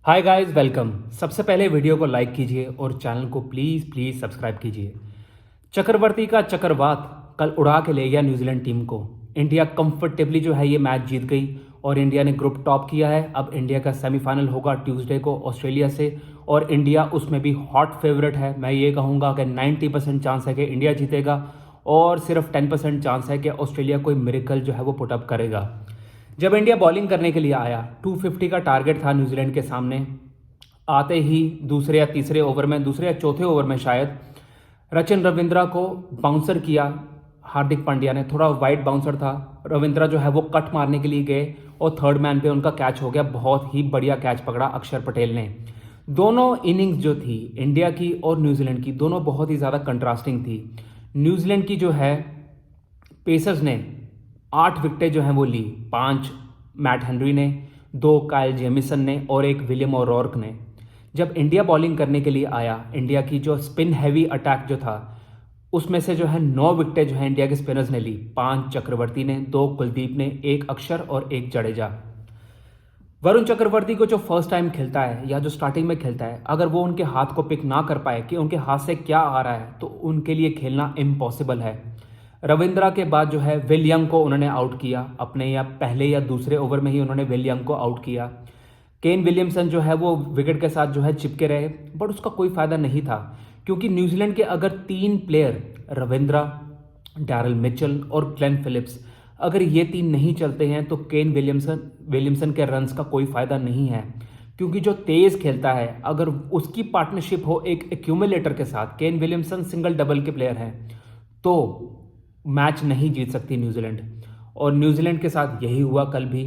Hi guys, welcome. सबसे पहले video को लाइक कीजिए और चैनल को प्लीज़ सब्सक्राइब कीजिए। चक्रवर्ती का चक्रवात कल उड़ा के ले गया न्यूजीलैंड टीम को। इंडिया कंफर्टेबली जो है ये मैच जीत गई और इंडिया ने ग्रुप टॉप किया है। अब इंडिया का सेमीफाइनल होगा ट्यूसडे को ऑस्ट्रेलिया से और इंडिया उसमें भी हॉट फेवरेट है। मैं ये कहूँगा कि 90% चांस है कि इंडिया जीतेगा और सिर्फ 10% चांस है कि ऑस्ट्रेलिया कोई मिरेकल जो है वो पुटअप करेगा। जब इंडिया बॉलिंग करने के लिए आया, 250 का टारगेट था न्यूजीलैंड के सामने। आते ही दूसरे या तीसरे ओवर में, दूसरे या चौथे ओवर में शायद, रचिन रविंद्रा को बाउंसर किया हार्दिक पांड्या ने। थोड़ा वाइड बाउंसर था, रविंद्रा जो है वो कट मारने के लिए गए और थर्ड मैन पे उनका कैच हो गया। बहुत ही बढ़िया कैच पकड़ा अक्षर पटेल ने। दोनों इनिंग्स जो थी इंडिया की और न्यूजीलैंड की, दोनों बहुत ही ज़्यादा कंट्रास्टिंग थी। न्यूजीलैंड की जो है पेसर्स ने 8 विकेटें जो हैं वो ली, 5 मैट हेनरी ने, 2 काइल जेमिसन ने और 1 विलियम ओरॉर्क ने। जब इंडिया बॉलिंग करने के लिए आया, इंडिया की जो स्पिन हैवी अटैक जो था उसमें से जो है 9 विकेटें जो है इंडिया के स्पिनर्स ने ली। 5 चक्रवर्ती ने, 2 कुलदीप ने, 1 अक्षर और 1 जडेजा। वरुण चक्रवर्ती को जो फर्स्ट टाइम खेलता है या जो स्टार्टिंग में खेलता है, अगर वो उनके हाथ को पिक ना कर पाए कि उनके हाथ से क्या आ रहा है, तो उनके लिए खेलना इम्पॉसिबल है। रविंद्रा के बाद जो है विल यंग को उन्होंने आउट किया, अपने या पहले या दूसरे ओवर में ही उन्होंने विल यंग को आउट किया। केन विलियमसन जो है वो विकेट के साथ जो है चिपके रहे, बट उसका कोई फायदा नहीं था क्योंकि न्यूजीलैंड के अगर 3 प्लेयर, रविंद्रा, डैरल मिचेल और ग्लेन फिलिप्स, अगर ये 3 नहीं चलते हैं तो केन विलियमसन के रन्स का कोई फायदा नहीं है। क्योंकि जो तेज खेलता है, अगर उसकी पार्टनरशिप हो एक एक्यूमुलेटर के साथ, केन विलियमसन सिंगल डबल के प्लेयर हैं, तो मैच नहीं जीत सकती न्यूजीलैंड। और न्यूजीलैंड के साथ यही हुआ कल भी।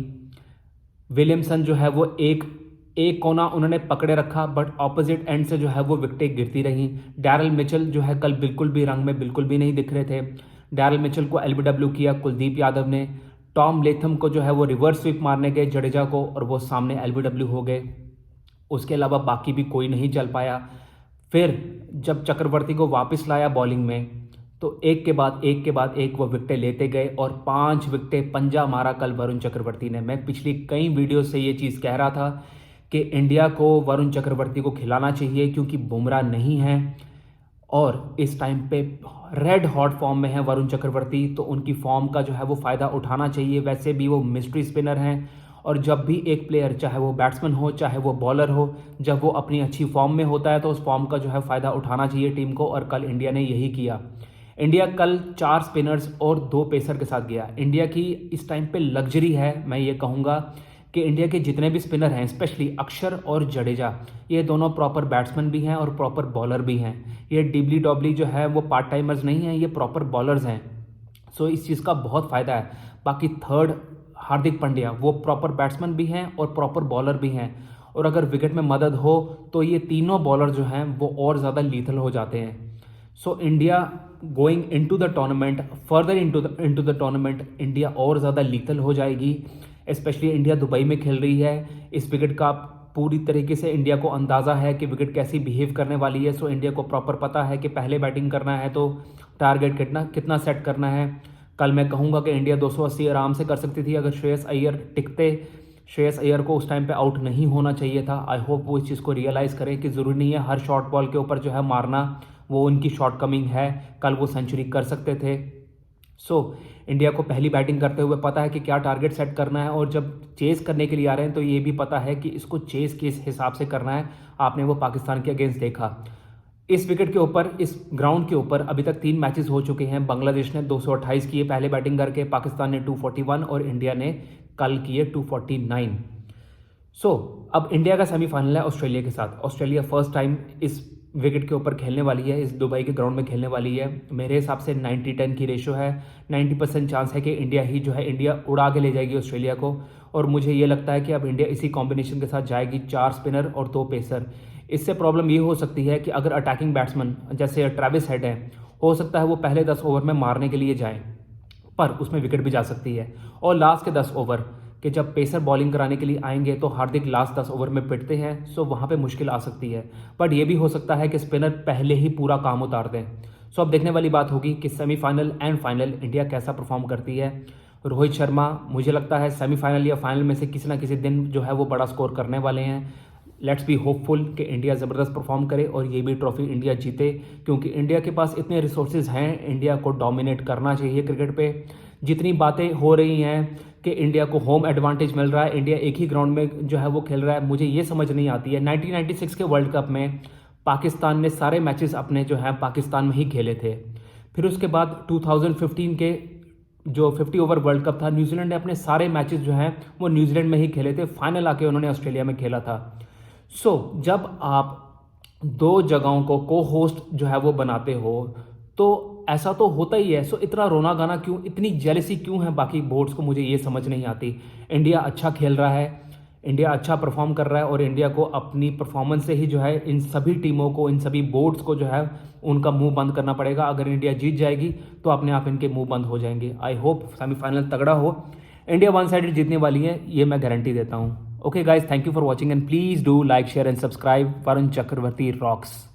विलियमसन जो है वो एक कोना उन्होंने पकड़े रखा, बट ऑपोजिट एंड से जो है वो विकेटें गिरती रहीं। डैरल मिचेल जो है कल बिल्कुल भी रंग में बिल्कुल भी नहीं दिख रहे थे। डैरल मिचेल को एलबीडब्ल्यू किया कुलदीप यादव ने। टॉम लेथम को जो है वो रिवर्स स्वीप मारने गए जडेजा को और वो सामने एलबीडब्ल्यू हो गए। उसके अलावा बाकी भी कोई नहीं चल पाया। फिर जब चक्रवर्ती को वापस लाया बॉलिंग में, तो एक के बाद एक वो विकेटें लेते गए और 5 विकेटें पंजा मारा कल वरुण चक्रवर्ती ने। मैं पिछली कई वीडियो से ये चीज़ कह रहा था कि इंडिया को वरुण चक्रवर्ती को खिलाना चाहिए क्योंकि बुमराह नहीं है और इस टाइम पे रेड हॉट फॉर्म में है वरुण चक्रवर्ती, तो उनकी फॉर्म का जो है वो फ़ायदा उठाना चाहिए। वैसे भी वो मिस्ट्री स्पिनर हैं और जब भी एक प्लेयर, चाहे वो बैट्समैन हो चाहे वो बॉलर हो, जब वो अपनी अच्छी फॉर्म में होता है तो उस फॉर्म का जो है फ़ायदा उठाना चाहिए टीम को, और कल इंडिया ने यही किया। इंडिया कल 4 स्पिनर्स और 2 पेसर के साथ गया। इंडिया की इस टाइम पे लग्जरी है, मैं ये कहूँगा कि इंडिया के जितने भी स्पिनर हैं, स्पेशली अक्षर और जडेजा, ये दोनों प्रॉपर बैट्समैन भी हैं और प्रॉपर बॉलर भी हैं। ये डिबली डॉबली जो है वो पार्ट टाइमर्स नहीं हैं, ये प्रॉपर बॉलर्स हैं। सो इस चीज़ का बहुत फ़ायदा है। बाकी थर्ड हार्दिक पांड्या, वो प्रॉपर बैट्समैन भी हैं और प्रॉपर बॉलर भी हैं, और अगर विकेट में मदद हो तो ये तीनों बॉलर जो हैं वो और ज़्यादा लीथल हो जाते हैं। So India going into the tournament, further into the tournament, India और ज़्यादा लीथल हो जाएगी। स्पेशली इंडिया दुबई में खेल रही है। इस विकेट का पूरी तरीके से इंडिया को अंदाज़ा है कि विकेट कैसी बिहेव करने वाली है। सो इंडिया को प्रॉपर पता है कि पहले बैटिंग करना है तो टारगेट कितना सेट करना है। कल मैं कहूँगा कि इंडिया 280 आराम से कर सकती थी अगर श्रेयस अय्यर टिकते। श्रेयस अय्यर को उस टाइम पे आउट नहीं होना चाहिए था। आई होप वो इस चीज़ को रियलाइज़ करें कि ज़रूरी नहीं है हर शॉर्ट बॉल के ऊपर जो है मारना, वो उनकी शॉर्ट कमिंग है। कल वो सेंचुरी कर सकते थे। सो इंडिया को पहली बैटिंग करते हुए पता है कि क्या टारगेट सेट करना है, और जब चेस करने के लिए आ रहे हैं तो ये भी पता है कि इसको चेस के हिसाब से करना है। आपने वो पाकिस्तान के अगेंस्ट देखा। इस विकेट के ऊपर, इस ग्राउंड के ऊपर अभी तक 3 मैचेस हो चुके हैं। बांग्लादेश ने 228 किए पहले बैटिंग करके, पाकिस्तान ने 241 और इंडिया ने कल किए 249। सो अब इंडिया का सेमीफाइनल है ऑस्ट्रेलिया के साथ। ऑस्ट्रेलिया फर्स्ट टाइम इस विकेट के ऊपर खेलने वाली है, इस दुबई के ग्राउंड में खेलने वाली है। मेरे हिसाब से 90-10 की रेशो है। 90% चांस है कि इंडिया ही जो है, इंडिया उड़ा के ले जाएगी ऑस्ट्रेलिया को। और मुझे ये लगता है कि अब इंडिया इसी कॉम्बिनेशन के साथ जाएगी, 4 स्पिनर और 2 पेसर। इससे प्रॉब्लम ये हो सकती है कि अगर अटैकिंग बैट्समैन जैसे ट्रेविस हेड है, हो सकता है वो पहले 10 ओवर में मारने के लिए जाएँ, पर उसमें विकेट भी जा सकती है। और लास्ट के 10 ओवर कि जब पेसर बॉलिंग कराने के लिए आएंगे तो हार्दिक लास्ट 10 ओवर में पिटते हैं, सो वहाँ पे मुश्किल आ सकती है। बट ये भी हो सकता है कि स्पिनर पहले ही पूरा काम उतार दें। सो अब देखने वाली बात होगी कि सेमीफाइनल एंड फाइनल इंडिया कैसा परफॉर्म करती है। रोहित शर्मा मुझे लगता है सेमीफाइनल या फाइनल में से किसी ना किसी दिन जो है वो बड़ा स्कोर करने वाले हैं। लेट्स बी होपफुल कि इंडिया ज़बरदस्त परफॉर्म करे और ये भी ट्रॉफी इंडिया जीते, क्योंकि इंडिया के पास इतने रिसोर्सेज हैं, इंडिया को डोमिनेट करना चाहिए क्रिकेट पे। जितनी बातें हो रही हैं कि इंडिया को होम एडवांटेज मिल रहा है, इंडिया एक ही ग्राउंड में जो है वो खेल रहा है, मुझे ये समझ नहीं आती है। 1996 के वर्ल्ड कप में पाकिस्तान ने सारे मैचेस अपने जो है पाकिस्तान में ही खेले थे। फिर उसके बाद 2015 के जो 50 ओवर वर्ल्ड कप था, न्यूजीलैंड ने अपने सारे मैचेस जो हैं वो न्यूजीलैंड में ही खेले थे, फाइनल आके उन्होंने ऑस्ट्रेलिया में खेला था। जब आप दो जगहों को को होस्ट जो है वो बनाते हो तो ऐसा तो होता ही है। इतना रोना गाना क्यों, इतनी जेलसी क्यों है बाकी बोर्ड्स को, मुझे ये समझ नहीं आती। इंडिया अच्छा खेल रहा है, इंडिया अच्छा परफॉर्म कर रहा है और इंडिया को अपनी परफॉर्मेंस से ही जो है इन सभी टीमों को, इन सभी बोर्ड्स को जो है उनका मुंह बंद करना पड़ेगा। अगर इंडिया जीत जाएगी तो अपने आप इनके मुंह बंद हो जाएंगे। आई होप सेमीफाइनल तगड़ा हो, इंडिया वन साइडेड जीतने वाली है, ये मैं गारंटी देता हूँ। Okay guys, thank you for watching and please do like share and subscribe. Varun Chakravarthy rocks.